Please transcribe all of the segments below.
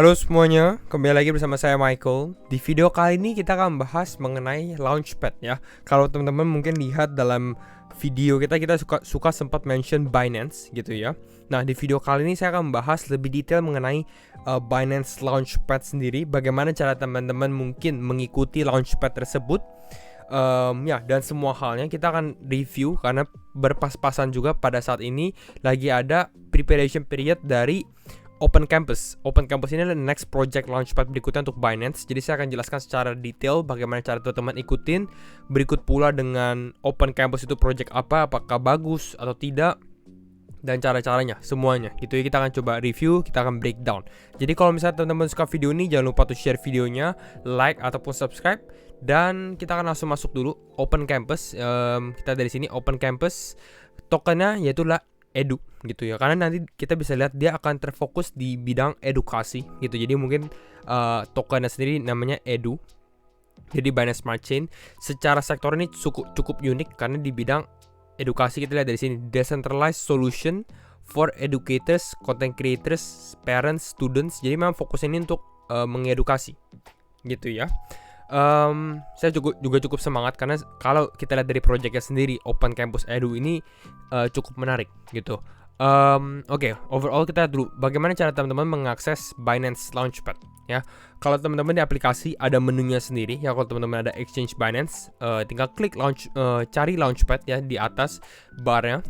Halo semuanya, kembali lagi bersama saya Michael. Di video kali ini kita akan bahas mengenai Launchpad ya. Kalau teman-teman mungkin lihat dalam video kita suka sempat mention Binance gitu ya. Nah, di video kali ini saya akan membahas lebih detail mengenai Binance Launchpad sendiri, bagaimana cara teman-teman mungkin mengikuti Launchpad tersebut. Dan semua halnya kita akan review karena berpas-pasan juga pada saat ini lagi ada preparation period dari Open Campus. Open Campus ini adalah next project launchpad berikutnya untuk Binance. Jadi saya akan jelaskan secara detail bagaimana cara teman-teman ikutin. Berikut pula dengan Open Campus itu project apa, apakah bagus atau tidak, dan cara-caranya semuanya. Gitu ya, kita akan coba review, kita akan breakdown. Jadi kalau misalnya teman-teman suka video ini, jangan lupa tuh share videonya, like ataupun subscribe. Dan kita akan langsung masuk dulu Open Campus. Kita dari sini Open Campus, tokennya yaitu edu gitu ya, karena nanti kita bisa lihat dia akan terfokus di bidang edukasi gitu. Jadi mungkin tokennya sendiri namanya edu. Jadi Binance Smart Chain secara sektor ini cukup unik karena di bidang edukasi. Kita lihat dari sini, decentralized solution for educators, content creators, parents, students. Jadi memang fokusnya ini untuk mengedukasi gitu ya. Saya juga cukup semangat karena kalau kita lihat dari projectnya sendiri, Open Campus Edu ini cukup menarik gitu. Oke, overall kita lihat dulu bagaimana cara teman-teman mengakses Binance Launchpad ya. Kalau teman-teman di aplikasi ada menunya sendiri ya. Kalau teman-teman ada Exchange Binance, tinggal klik cari Launchpad ya di atas barnya.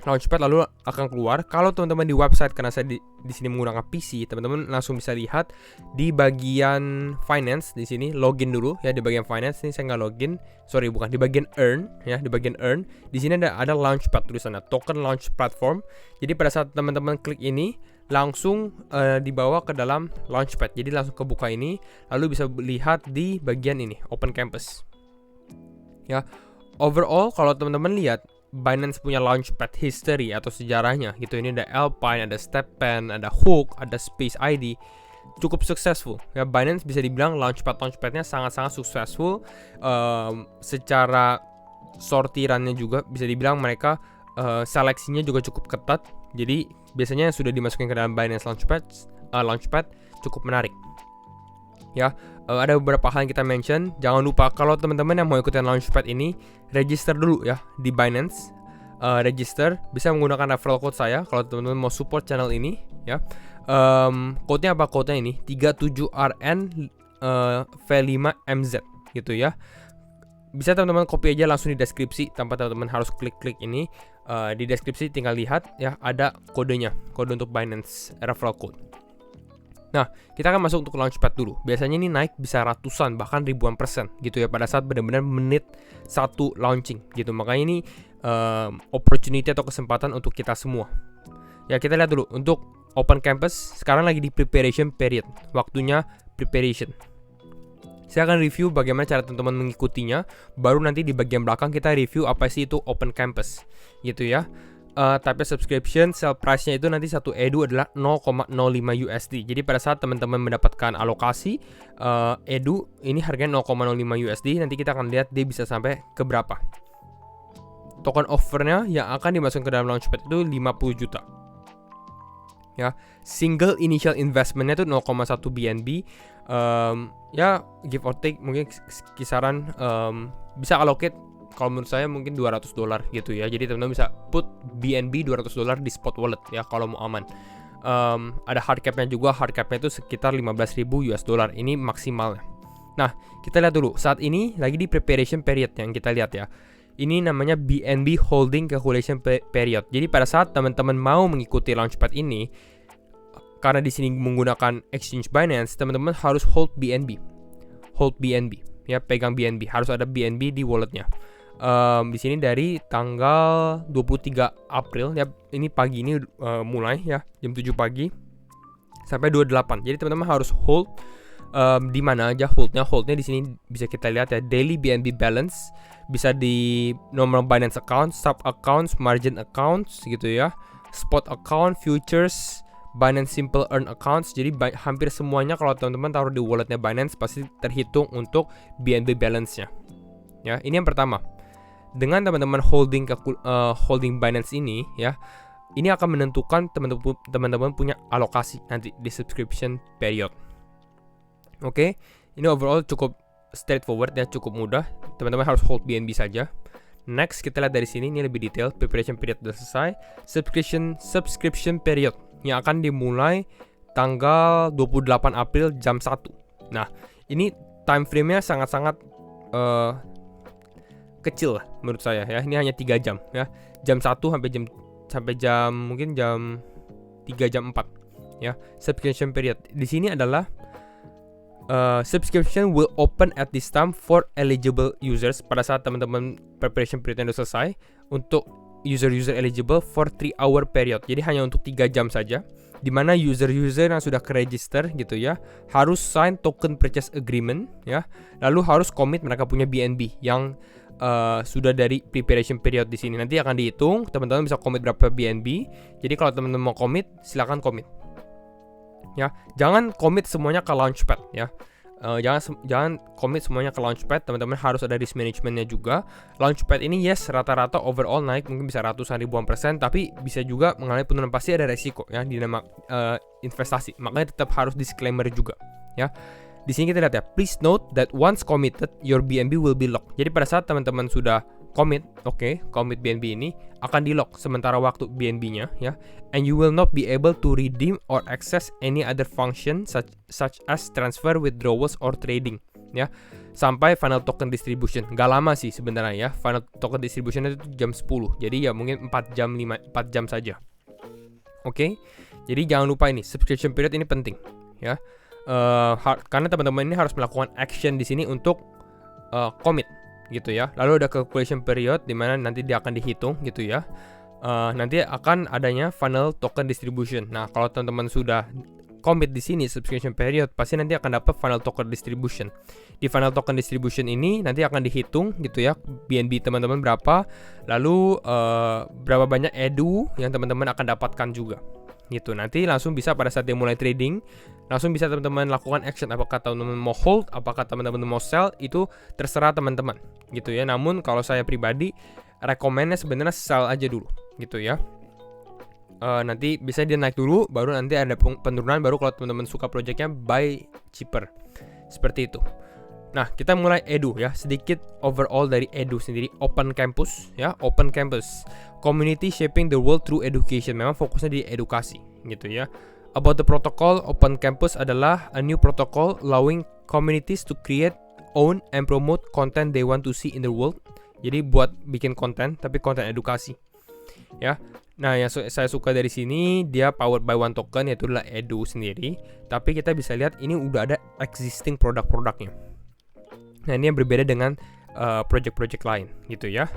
Launchpad lalu akan keluar. Kalau teman-teman di website, karena saya di sini menggunakan PC, teman-teman langsung bisa lihat di bagian finance. Di sini login dulu ya, di bagian finance ini saya nggak login, bukan di bagian earn ya. Di bagian earn di sini ada Launchpad tulisannya, token launch platform. Jadi pada saat teman-teman klik ini langsung dibawa ke dalam Launchpad. Jadi langsung kebuka ini, lalu bisa lihat di bagian ini Open Campus ya. Overall kalau teman-teman lihat Binance punya Launchpad history atau sejarahnya gitu. Ini ada Alpine, ada StepN, ada Hook, ada Space ID. Cukup successful ya. Binance bisa dibilang Launchpadnya sangat-sangat successful. Secara sortirannya juga bisa dibilang mereka seleksinya juga cukup ketat. Jadi biasanya yang sudah dimasukin ke dalam Binance Launchpad cukup menarik ya. Ada beberapa hal yang kita mention. Jangan lupa kalau teman-teman yang mau ikutin Launchpad ini, register dulu ya di Binance. Register bisa menggunakan referral code saya kalau teman-teman mau support channel ini ya. Code-nya apa? Code-nya ini 37RN V5MZ gitu ya. Bisa teman-teman copy aja langsung di deskripsi tanpa teman-teman harus klik ini. Di deskripsi tinggal lihat ya, ada kodenya, kode untuk Binance referral code. Nah, kita akan masuk untuk Launchpad dulu. Biasanya ini naik bisa ratusan bahkan ribuan persen gitu ya pada saat benar-benar menit satu launching gitu. Makanya ini opportunity atau kesempatan untuk kita semua. Ya, kita lihat dulu untuk Open Campus sekarang lagi di preparation period. Waktunya preparation. Saya akan review bagaimana cara teman-teman mengikutinya. Baru nanti di bagian belakang kita review apa sih itu Open Campus gitu ya. Type subscription sell price-nya itu nanti satu edu adalah 0,05 USD. Jadi pada saat teman-teman mendapatkan alokasi edu ini harganya 0,05 USD, nanti kita akan lihat dia bisa sampai ke berapa. Token offernya yang akan dimasukkan ke dalam Launchpad itu 50 juta. Ya, single initial investmentnya itu 0,1 BNB. Ya, give or take mungkin kisaran bisa allocate. Kalau menurut saya mungkin $200 gitu ya. Jadi teman-teman bisa put BNB $200 di spot wallet ya kalau mau aman. Ada hard cap-nya juga. Hard cap-nya itu sekitar $15,000 US. Ini maksimalnya. Nah, kita lihat dulu. Saat ini lagi di preparation period yang kita lihat ya. Ini namanya BNB Holding Calculation Period. Jadi pada saat teman-teman mau mengikuti Launchpad ini, karena di sini menggunakan Exchange Binance, teman-teman harus hold BNB. Hold BNB ya, pegang BNB. Harus ada BNB di walletnya. Di sini dari tanggal 23 April ya, ini pagi ini mulai ya jam 7 pagi sampai 28. Jadi teman-teman harus hold di mana aja holdnya di sini bisa kita lihat ya, daily BNB balance, bisa di nomor Binance account, sub accounts, margin accounts gitu ya, spot account, futures, Binance Simple Earn accounts. Jadi hampir semuanya kalau teman-teman taruh di walletnya Binance pasti terhitung untuk BNB balance-nya. Ya, ini yang pertama. Dengan teman-teman holding Binance ini ya, ini akan menentukan teman-teman punya alokasi nanti di subscription period. Oke, ini overall cukup straightforward ya, cukup mudah. Teman-teman harus hold BNB saja. Next, kita lihat dari sini, ini lebih detail. Preparation period sudah selesai. Subscription period yang akan dimulai tanggal 28 April jam 1. Nah, ini time frame-nya sangat-sangat kecil lah menurut saya ya. Ini hanya 3 jam ya. Jam 1 sampai jam mungkin jam 3 jam 4 ya. Subscription period. Di sini adalah subscription will open at this time for eligible users. Pada saat teman-teman preparation period sudah selesai, untuk user eligible for 3 hour period. Jadi hanya untuk 3 jam saja, dimana user yang sudah ke-register gitu ya, harus sign token purchase agreement ya, lalu harus commit mereka punya BNB yang sudah dari preparation period di sini. Nanti akan dihitung, teman-teman bisa commit berapa BNB. Jadi kalau teman-teman mau commit, silakan commit. Ya, jangan commit semuanya ke Launchpad ya. Jangan commit semuanya ke Launchpad. Teman-teman harus ada risk managementnya juga. Launchpad ini yes, rata-rata overall naik mungkin bisa ratusan ribuan persen, tapi bisa juga mengalami penurunan. Pasti ada resiko ya di nama investasi. Makanya tetap harus disclaimer juga ya. Di sini kita lihat ya, please note that once committed, your BNB will be locked. Jadi pada saat teman-teman sudah commit BNB ini akan di-lock sementara waktu BNB-nya ya, and you will not be able to redeem or access any other function such as transfer, withdrawals or trading ya, sampai final token distribution. Gak lama sih sebenarnya ya, final token distribution itu jam 10. Jadi ya mungkin 4 jam saja. Oke. Jadi jangan lupa ini subscription period ini penting ya. Karena teman-teman ini harus melakukan action di sini untuk commit gitu ya. Lalu ada calculation period di mana nanti dia akan dihitung gitu ya. Nanti akan adanya final token distribution. Nah, kalau teman-teman sudah commit di sini subscription period, pasti nanti akan dapat final token distribution. Di final token distribution ini nanti akan dihitung gitu ya, BNB teman-teman berapa, lalu berapa banyak edu yang teman-teman akan dapatkan juga. Gitu. Nanti langsung bisa pada saat dia mulai trading, langsung bisa teman-teman lakukan action. Apakah teman-teman mau hold, apakah teman-teman mau sell, itu terserah teman-teman gitu ya. Namun kalau saya pribadi rekomennya sebenarnya sell aja dulu gitu ya. Nanti bisa dia naik dulu, baru nanti ada penurunan, baru kalau teman-teman suka projectnya buy cheaper seperti itu. Nah, kita mulai edu ya, sedikit overall dari edu sendiri. Open Campus ya, Open Campus, community shaping the world through education. Memang fokusnya di edukasi gitu ya. About the protocol, Open Campus adalah a new protocol allowing communities to create, own, and promote content they want to see in the world. Jadi buat bikin konten, tapi konten edukasi ya. Nah, yang saya suka dari sini, dia powered by one token, yaitu adalah edu sendiri. Tapi kita bisa lihat ini udah ada existing produk-produknya. Nah, ini yang berbeda dengan project-project lain gitu ya.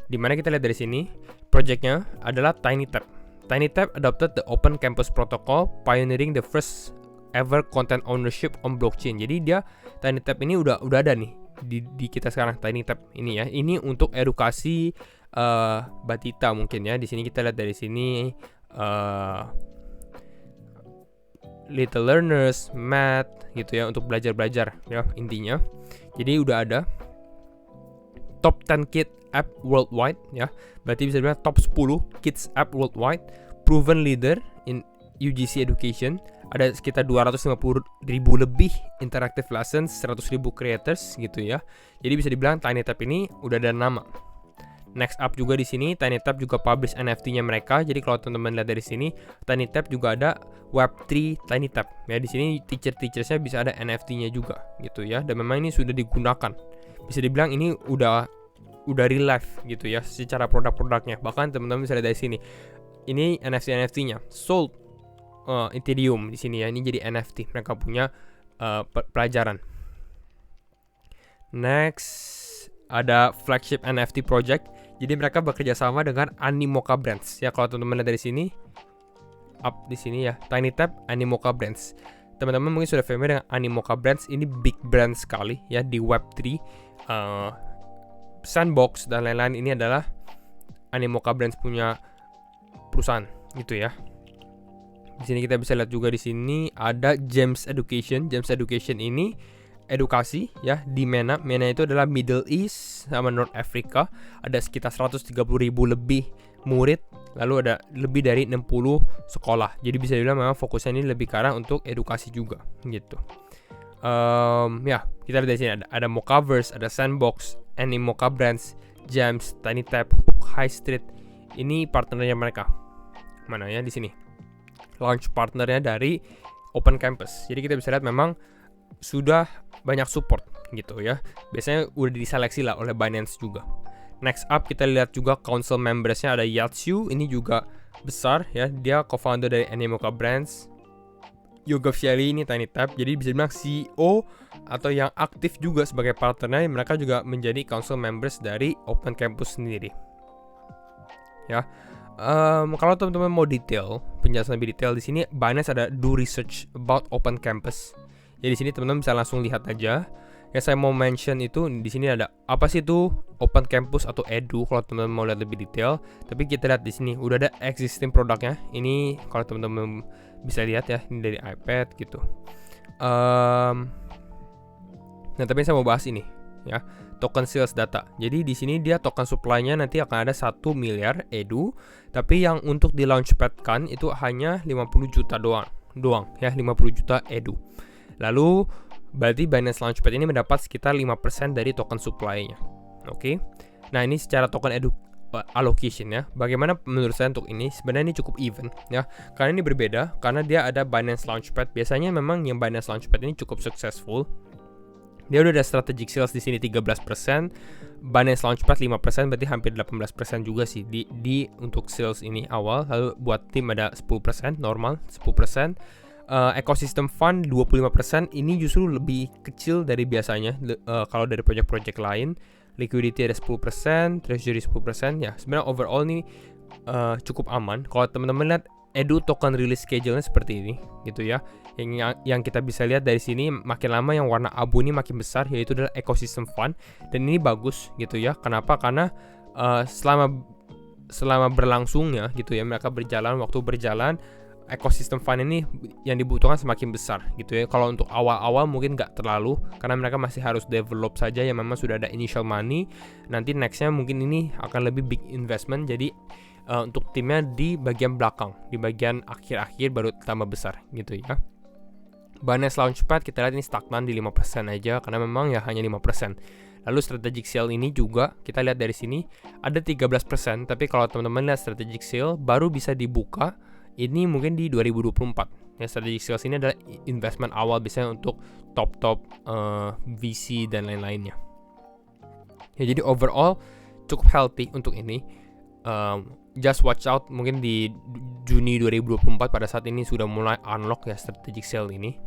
Dimana kita lihat dari sini, projectnya adalah TinyTap. TinyTap adopted the Open Campus Protocol, pioneering the first ever content ownership on blockchain. Jadi dia TinyTap ini udah ada nih di kita sekarang, TinyTap ini ya. Ini untuk edukasi batita mungkin ya. Di sini kita lihat dari sini little learners, math gitu ya, untuk belajar ya intinya. Jadi udah ada top 10 kid app worldwide ya. Berarti bisa dibilang top 10 kids app worldwide, proven leader in UGC education. Ada sekitar 250.000 lebih interactive lessons, 100.000 creators gitu ya. Jadi bisa dibilang TinyTap ini udah ada nama. Next up juga di sini, TinyTap juga publish NFT-nya mereka. Jadi kalau teman-teman lihat dari sini, TinyTap juga ada Web3 TinyTap. Ya, di sini teacher-teachersnya bisa ada NFT-nya juga gitu ya. Dan memang ini sudah digunakan. Bisa dibilang ini udah real life gitu ya secara produk-produknya. Bahkan teman-teman bisa lihat dari sini. Ini NFT-nya sold Ethereum di sini ya. Ini jadi NFT. Mereka punya pelajaran. Next ada flagship NFT project. Jadi mereka bekerja sama dengan Animoca Brands. Ya, kalau teman-teman lihat dari sini, up di sini ya, TinyTap Animoca Brands. Teman-teman mungkin sudah familiar dengan Animoca Brands. Ini big brand sekali ya di Web3. Sandbox dan lain-lain ini adalah Animoca Brands punya perusahaan gitu ya. Di sini kita bisa lihat juga di sini ada James Education. James Education ini edukasi ya di MENA. MENA itu adalah Middle East sama North Africa. Ada sekitar 130.000 lebih murid, lalu ada lebih dari 60 sekolah. Jadi bisa dibilang memang fokusnya ini lebih ke arah untuk edukasi juga gitu. Ya, kita lihat dari sini ada Mochaverse, ada Sandbox, Animoca Brands, Gems, TinyTap, Hook, High Street. Ini partnernya mereka. Mana ya di sini? Launch partnernya dari Open Campus. Jadi kita bisa lihat memang sudah banyak support gitu ya. Biasanya udah diseleksi lah oleh Binance juga. Next up kita lihat juga council membersnya ada Yatsu. Ini juga besar ya. Dia co-founder dari Animoca Brands. Yoga Fieri ini TinyTap, jadi bisa dibilang CEO atau yang aktif juga sebagai partnernya, mereka juga menjadi council members dari Open Campus sendiri. Ya, kalau teman-teman mau detail, penjelasan lebih detail di sini, Binance ada do research about Open Campus. Jadi di sini teman-teman bisa langsung lihat aja. Yang saya mau mention itu di sini ada apa sih itu Open Campus atau Edu kalau teman-teman mau lihat lebih detail. Tapi kita lihat di sini udah ada existing produknya. Ini kalau teman-teman bisa lihat ya, ini dari iPad gitu. Nah, tapi saya mau bahas ini ya, token sales data. Jadi di sini dia token supply-nya nanti akan ada 1 miliar Edu, tapi yang untuk di launchpad-kan itu hanya 50 juta doang ya, 50 juta Edu. Lalu berarti Binance Launchpad ini mendapat sekitar 5% dari token supply-nya. Oke. Nah, ini secara token Edu allocation ya. Bagaimana menurut saya untuk ini? Sebenarnya ini cukup even ya. Karena ini berbeda karena dia ada Binance Launchpad. Biasanya memang yang Binance Launchpad ini cukup successful. Dia udah ada strategic sales di sini 13%, Binance Launchpad 5%, berarti hampir 18% juga sih di untuk sales ini awal. Lalu buat tim ada 10%, normal 10%. Ecosystem fund 25%, ini justru lebih kecil dari biasanya kalau dari project-project lain. Liquidity ada 10%, treasury 10%. Ya, sebenarnya overall ini cukup aman. Kalau teman-teman lihat Edu token release schedule-nya seperti ini gitu ya. Yang kita bisa lihat dari sini, makin lama yang warna abu ini makin besar, yaitu adalah ecosystem fund. Dan ini bagus gitu ya. Kenapa? Karena selama berlangsungnya gitu ya, mereka waktu berjalan, ekosistem fund ini yang dibutuhkan semakin besar gitu ya. Kalau untuk awal-awal mungkin nggak terlalu, karena mereka masih harus develop saja yang memang sudah ada initial money. Nanti nextnya mungkin ini akan lebih big investment. Jadi untuk timnya di bagian belakang, di bagian akhir-akhir baru tambah besar gitu ya. Binance Launchpad kita lihat ini stagnan di 5% aja, karena memang ya hanya 5%. Lalu strategic sale ini juga kita lihat dari sini ada 13%, tapi kalau teman-teman lihat strategic sale baru bisa dibuka ini mungkin di 2024. Ya, strategic sales ini adalah investment awal biasanya untuk top VC dan lain-lainnya. Ya, jadi overall cukup healthy untuk ini. Just watch out mungkin di Juni 2024 pada saat ini sudah mulai unlock ya strategic sale ini.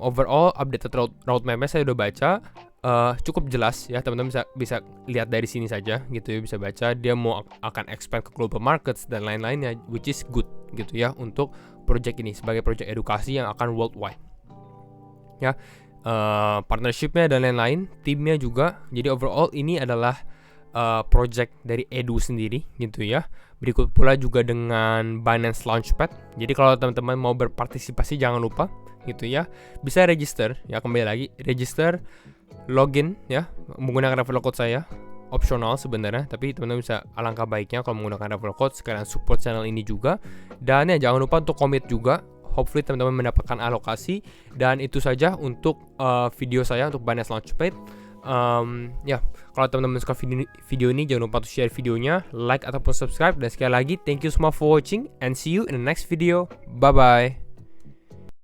Overall updated roadmap-nya saya udah baca. Cukup jelas ya, teman-teman bisa lihat dari sini saja gitu ya, bisa baca dia mau akan expand ke global markets dan lain-lainnya, which is good gitu ya untuk project ini sebagai project edukasi yang akan worldwide ya. Partnershipnya dan lain-lain, timnya juga. Jadi overall ini adalah project dari Edu sendiri gitu ya. Berikut pula juga dengan Binance Launchpad. Jadi kalau teman-teman mau berpartisipasi jangan lupa gitu ya, bisa register ya, kembali lagi register, login ya menggunakan referral code saya, opsional sebenarnya, tapi teman-teman bisa, alangkah baiknya kalau menggunakan referral code. Sekalian support channel ini juga, dan ya jangan lupa untuk commit juga. Hopefully teman-teman mendapatkan alokasi. Dan itu saja untuk video saya untuk Binance Launchpad. Ya, kalau teman-teman suka video ini jangan lupa untuk share videonya, like ataupun subscribe. Dan sekali lagi thank you semua for watching and see you in the next video. Bye bye.